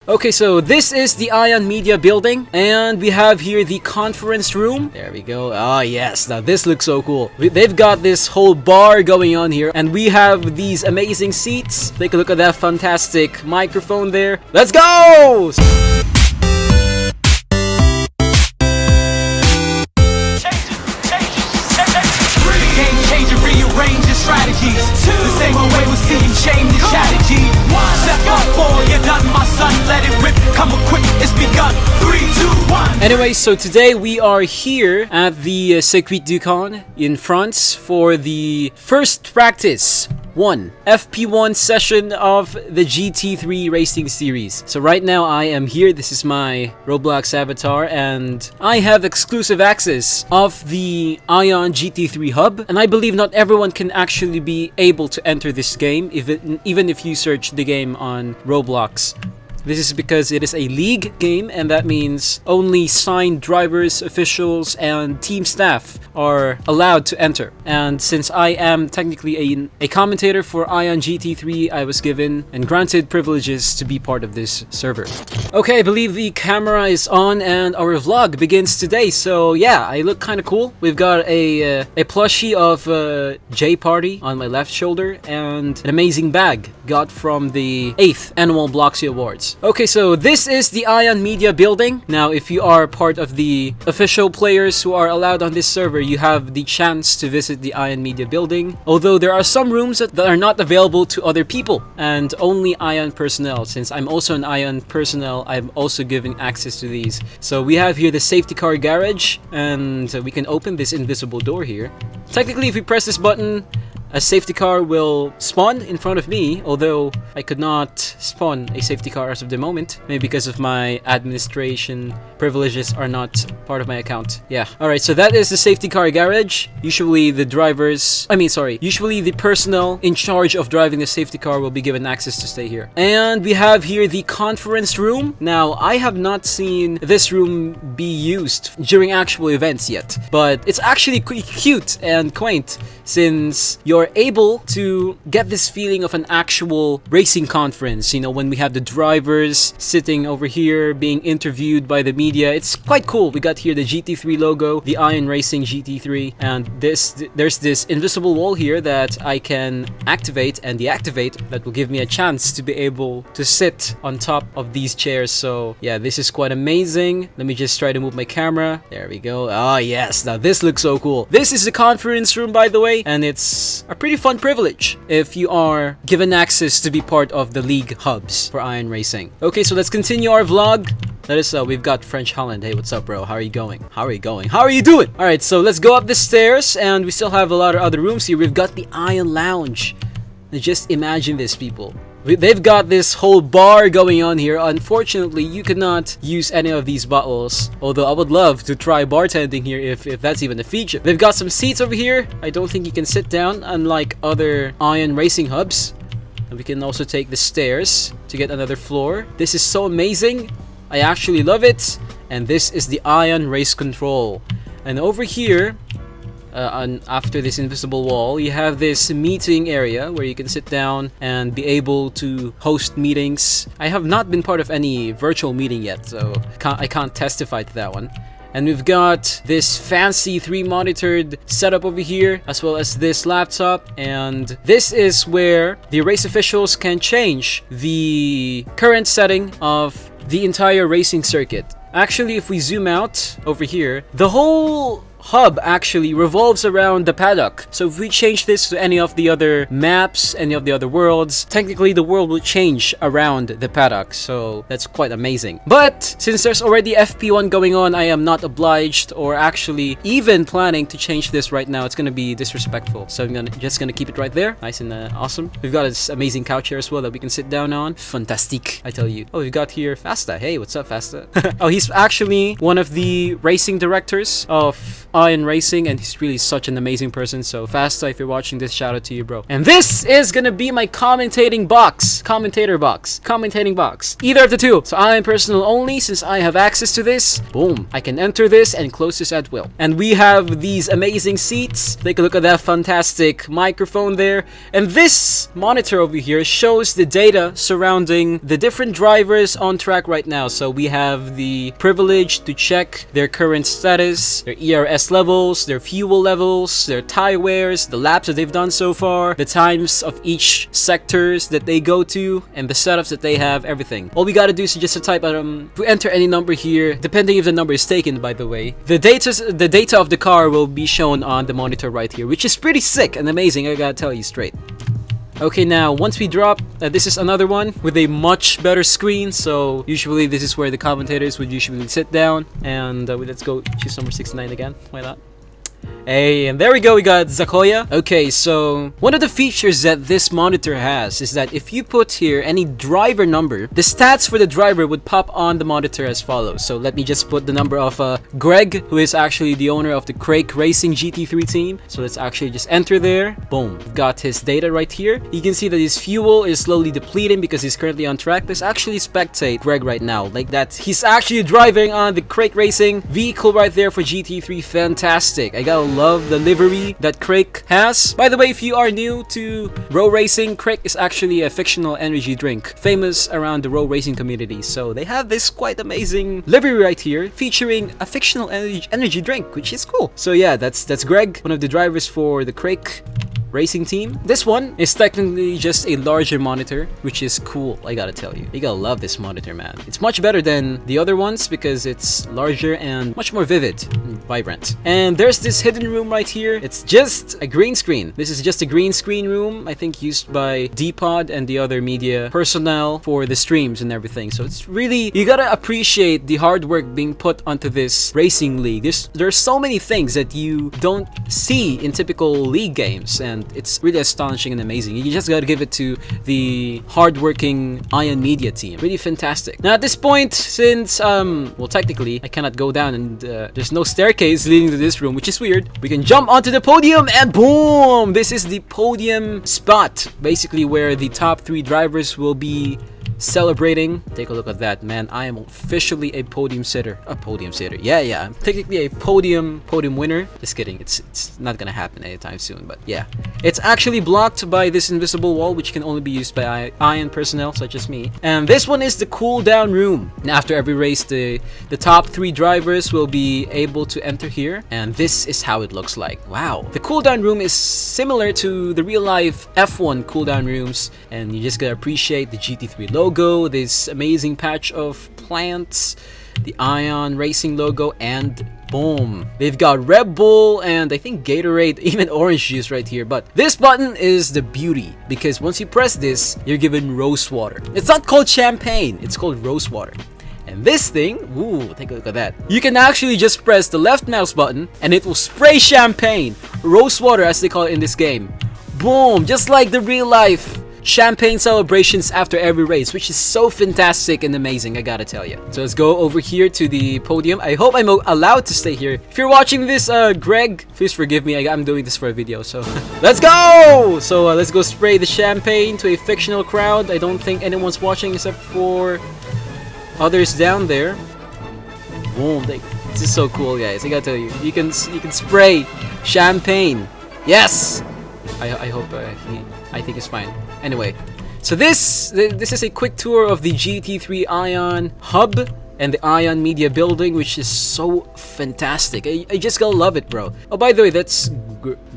Okay, so this is the ION Media building, and we have here the conference room. There we go. Ah, yes. Now this looks so cool. They've got this whole bar going on here, and we have these amazing seats. Take a look at that fantastic microphone there. Let's go! Rearrange your strategies. The same old way we see you change the strategy. Step up, boy, you're done, my son. Let it rip, come equipped, it's begun. 3, 2, 1. Anyway, so today we are here at the Circuit du Con in France for the first practice FP1 session of the GT3 racing series. So right now I am here. This is my Roblox avatar, and I have exclusive access of the ION GT3 HUB, and I believe not everyone can actually be able to enter this game, even if you search the game on Roblox. This is because it is a league game, and that means only signed drivers, officials, and team staff are allowed to enter. And since I am technically a commentator for ION GT3, I was given and granted privileges to be part of this server. Okay, I believe the camera is on and our vlog begins today. So yeah, I look kind of cool. We've got a plushie of J Party on my left shoulder and an amazing bag got from the 8th Annual Bloxy Awards. Okay, so this is the ION Media building. Now, if you are part of the official players who are allowed on this server, you have the chance to visit the ION Media building. Although there are some rooms that are not available to other people and only ION personnel. Since I'm also an ION personnel, I'm also giving access to these. So we have here the safety car garage, and we can open this invisible door here. Technically, if we press this button, a safety car will spawn in front of me, although I could not spawn a safety car as of the moment. Maybe because of my administration privileges are not part of my account. Yeah. Alright, so that is the safety car garage. Usually the usually the personnel in charge of driving the safety car will be given access to stay here. And we have here the conference room. Now, I have not seen this room be used during actual events yet, but it's actually cute and quaint since you're able to get this feeling of an actual racing conference. You know, when we have the drivers sitting over here being interviewed by the media. It's quite cool. We got here the GT3 logo, the ION Racing GT3, and there's this invisible wall here that I can activate and deactivate that will give me a chance to be able to sit on top of these chairs. So yeah, this is quite amazing. Let me just try to move my camera. There we go. Ah, yes. Now this looks so cool. This is the conference room, by the way, and it's a pretty fun privilege if you are given access to be part of the league hubs for ION Racing. Okay, so let's continue our vlog. We've got French Holland. Hey, what's up, bro? How are you going? How are you going? How are you doing? All right, so let's go up the stairs, and we still have a lot of other rooms here. We've got the ION Lounge. Now just imagine this, people. They've got this whole bar going on here. Unfortunately, you cannot use any of these bottles, although I would love to try bartending here if that's even a feature. They've got some seats over here. I don't think you can sit down, unlike other ION Racing hubs. And we can also take the stairs to get another floor. This is so amazing. I actually love it. And this is the ION Race Control. And over here, after this invisible wall, you have this meeting area where you can sit down and be able to host meetings. I have not been part of any virtual meeting yet, so I can't testify to that one. And we've got this fancy 3-monitored setup over here, as well as this laptop. And this is where the race officials can change the current setting of the entire racing circuit. Actually, if we zoom out over here, the whole hub actually revolves around the paddock. So if we change this to any of the other maps, any of the other worlds, technically the world will change around the paddock. So that's quite amazing. But since there's already FP1 going on, I am not obliged or actually even planning to change this right now. It's gonna be disrespectful. So I'm just gonna keep it right there. Nice and awesome. We've got this amazing couch here as well that we can sit down on. Fantastic, I tell you. Oh, we've got here Fasta. Hey, what's up, Fasta? Oh, he's actually one of the racing directors of Ion Racing, and he's really such an amazing person. So Fasta, if you're watching this, shout out to you, bro. And this is gonna be my commentating box. Commentating box. Either of the two. So I am personal only, since I have access to this. Boom. I can enter this and close this at will. And we have these amazing seats. Take a look at that fantastic microphone there. And this monitor over here shows the data surrounding the different drivers on track right now. So we have the privilege to check their current status, their ERS levels, their fuel levels, their tire wears, the laps that they've done so far, the times of each sectors that they go to, and the setups that they have, everything. All we gotta do is just to type if we enter any number here, depending if the number is taken, by the way, the data of the car will be shown on the monitor right here, which is pretty sick and amazing, I gotta tell you straight. Okay, now once we drop, this is another one with a much better screen. So usually this is where the commentators would usually sit down. And let's go choose number 69 again. Why not? Hey, and there we go, we got Zakoya. Okay, so one of the features that this monitor has is that if you put here any driver number, the stats for the driver would pop on the monitor as follows. So let me just put the number of Greg, who is actually the owner of the Crake Racing GT3 team. So let's actually just enter there. Boom, got his data right here. You can see that his fuel is slowly depleting because he's currently on track. Let's actually spectate Greg right now, like that. He's actually driving on the Crake Racing vehicle right there for GT3. Fantastic. I gotta love the livery that Crake has. By the way, if you are new to row racing, Crake is actually a fictional energy drink famous around the row racing community. So they have this quite amazing livery right here featuring a fictional energy drink, which is cool. So yeah, that's Greg, one of the drivers for the Crake Racing team. This one is technically just a larger monitor, which is cool, I gotta tell you. You gotta love this monitor, man. It's much better than the other ones because it's larger and much more vivid and vibrant. And there's this hidden room right here. It's just a green screen. This is just a green screen room, I think used by D-Pod and the other media personnel for the streams and everything. So it's really, you gotta appreciate the hard work being put onto this racing league. There's so many things that you don't see in typical league games, and it's really astonishing and amazing. You just gotta give it to the hardworking Ion Media team. Really fantastic. Now at this point, since well, technically I cannot go down, and there's no staircase leading to this room, which is weird, we can jump onto the podium and boom! This is the podium spot, basically where the top 3 drivers will be celebrating. Take a look at that, man. I am officially a podium sitter. Yeah, I'm technically a podium winner. Just kidding, it's not gonna happen anytime soon, but yeah, it's actually blocked by this invisible wall, which can only be used by Ion personnel such as me. And this one is the cool down room. And after every race, the top 3 drivers will be able to enter here, and this is how it looks like. Wow, the cool down room is similar to the real life F1 cool down rooms, and you just gotta appreciate the GT3 logo, this amazing patch of plants, the Ion Racing logo, and boom, they've got Red Bull and I think Gatorade, even orange juice right here. But this button is the beauty, because once you press this, you're given rose water. It's not called champagne, it's called rose water. And this thing, ooh, take a look at that. You can actually just press the left mouse button and it will spray champagne, rose water as they call it in this game. Boom, just like the real life champagne celebrations after every race, which is so fantastic and amazing, I gotta tell you. So let's go over here to the podium. I hope I'm allowed to stay here. If you're watching this, Greg, please forgive me. I'm doing this for a video, so let's go! So let's go spray the champagne to a fictional crowd. I don't think anyone's watching except for others down there. Boom! This is so cool, guys. I gotta tell you, you can spray champagne. Yes. I hope I think it's fine. Anyway, so this is a quick tour of the GT3 Ion Hub and the Ion Media building, which is so fantastic. I just gotta love it, bro. Oh, by the way, that's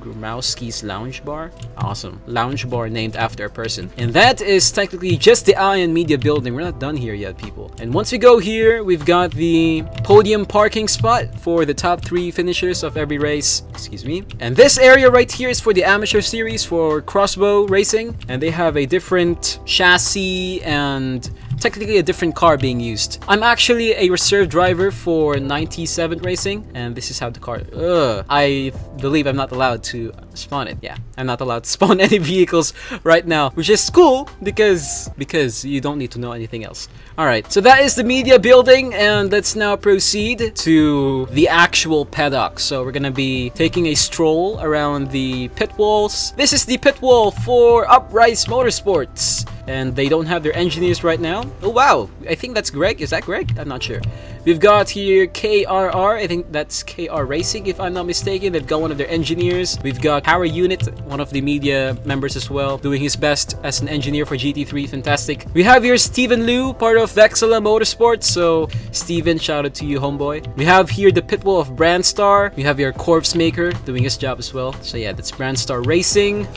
Gromowski's Lounge Bar. Awesome. Lounge bar named after a person. And that is technically just the Ion Media building. We're not done here yet, people. And once we go here, we've got the podium parking spot for the top 3 finishers of every race. Excuse me. And this area right here is for the amateur series for crossbow racing. And they have a different chassis and technically a different car being used. I'm actually a reserve driver for 97 Racing, and this is how the car... I believe I'm not allowed to Spawn it. Yeah, I'm not allowed to spawn any vehicles right now, which is cool because you don't need to know anything else. All right, so that is the media building, and let's now proceed to the actual paddock. So we're gonna be taking a stroll around the pit walls. This is the pit wall for Ahrcéus Motorsports, and they don't have their engineers right now. Oh wow, I think that's Greg. Is that Greg? I'm not sure. We've got here KRR, I think that's KR Racing if I'm not mistaken. They've got one of their engineers. We've got Power Unit, one of the media members as well, doing his best as an engineer for GT3, fantastic. We have here Steven Liu, part of Vexilla Motorsports, so Steven, shout out to you homeboy. We have here the pit wall of Brandstar. We have your Corpse Maker doing his job as well. So yeah, that's Brandstar Racing.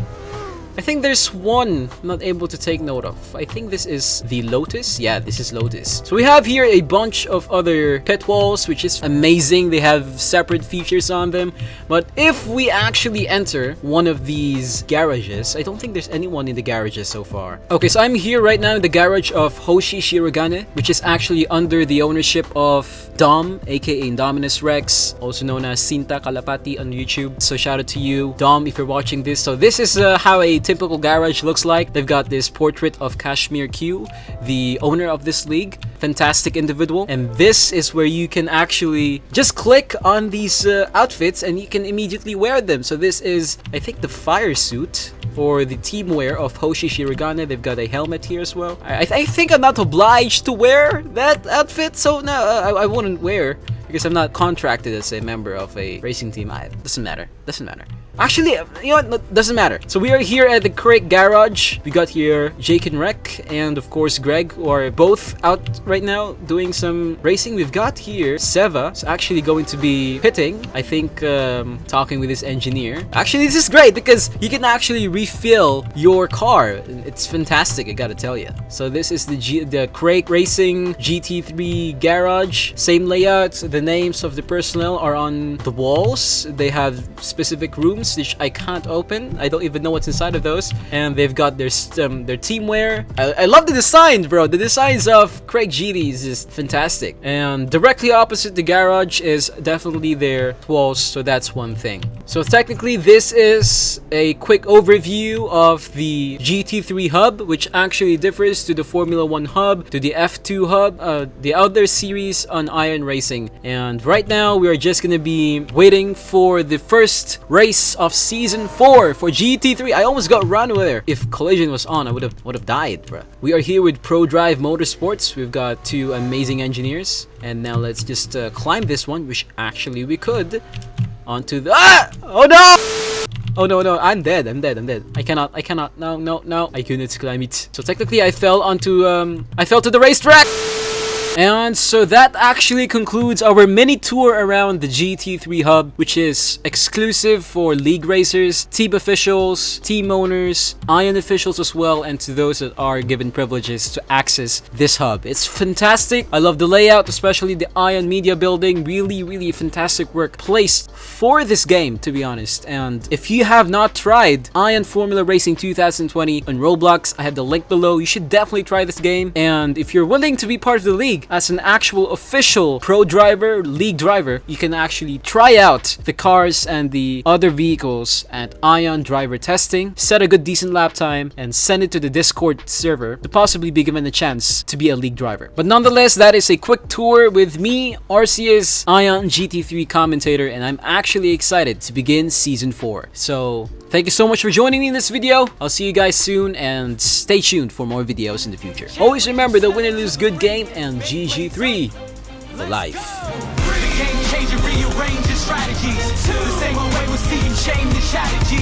I think there's one I'm not able to take note of. I think this is the Lotus. Yeah, this is Lotus. So we have here a bunch of other pit walls, which is amazing. They have separate features on them. But if we actually enter one of these garages, I don't think there's anyone in the garages so far. Okay, so I'm here right now in the garage of Hoshi Shirogane, which is actually under the ownership of Dom, aka Indominus Rex, also known as Sinta Kalapati on YouTube. So shout out to you, Dom, if you're watching this. So this is how a typical garage looks like. They've got this portrait of Kashmir Q, the owner of this league. Fantastic individual. And this is where you can actually just click on these outfits and you can immediately wear them. So this is, I think, the fire suit or the team wear of Hoshi Shirogane. They've got a helmet here as well. I think I'm not obliged to wear that outfit, so no, I wouldn't wear because I'm not contracted as a member of a racing team. Doesn't matter. Doesn't matter. Actually, you know what? No, doesn't matter. So we are here at the Craig Garage. We got here Jake and Rek and of course Greg, who are both out right now doing some racing. We've got here Seva. It's actually going to be pitting. I think talking with his engineer. Actually, this is great because you can actually refill your car. It's fantastic, I gotta tell you. So this is the Craig Racing GT3 Garage. Same layout. The names of the personnel are on the walls. They have specific rooms which I can't open. I don't even know what's inside of those. And they've got their team wear. I love the designs, bro. The designs of Craig GTs is fantastic. And directly opposite the garage is definitely their walls, so that's one thing. So technically this is a quick overview of the GT3 hub, which actually differs to the Formula 1 hub, to the F2 hub, the other series on ION Racing. And right now we are just gonna be waiting for the first race of season 4 for GT3. I almost got run with there. If collision was on, I would have died, bro. We are here with ProDrive Motorsports. We've got two amazing engineers, and now let's just climb this one, which actually we could, onto the oh no! Oh no, I'm dead. I cannot. No. I couldn't climb it. So technically I fell to the racetrack. And so that actually concludes our mini tour around the GT3 hub, which is exclusive for league racers, team officials, team owners, ION officials as well, and to those that are given privileges to access this hub. It's fantastic. I love the layout, especially the ION media building. Really fantastic work placed for this game, to be honest. And if you have not tried ION Formula Racing 2020 on Roblox, I have the link below. You should definitely try this game. And if you're willing to be part of the league as an actual official pro driver, league driver, you can actually try out the cars and the other vehicles at ION Driver Testing, set a good decent lap time, and send it to the Discord server to possibly be given a chance to be a league driver. But nonetheless, that is a quick tour with me, Ahrcéus, ION GT3 commentator, and I'm actually excited to begin season 4. So thank you so much for joining me in this video. I'll see you guys soon, and stay tuned for more videos in the future. Always remember that win and lose good game, and GG3 for life. The game changer, rearrange your strategies. The same old way we'll see you shame the strategy.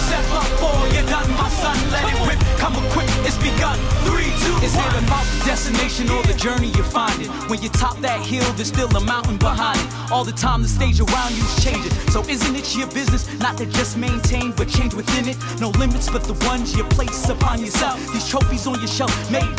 Step up, four, you're done, my son. Let it rip, come equipped, it's begun. 3, 2, 1. Is it about the destination or the journey you find it? When you top that hill, there's still a mountain behind it. All the time the stage around you's changing. So isn't it your business not to just maintain, but change within it? No limits but the ones you place upon yourself. These trophies on your shelf made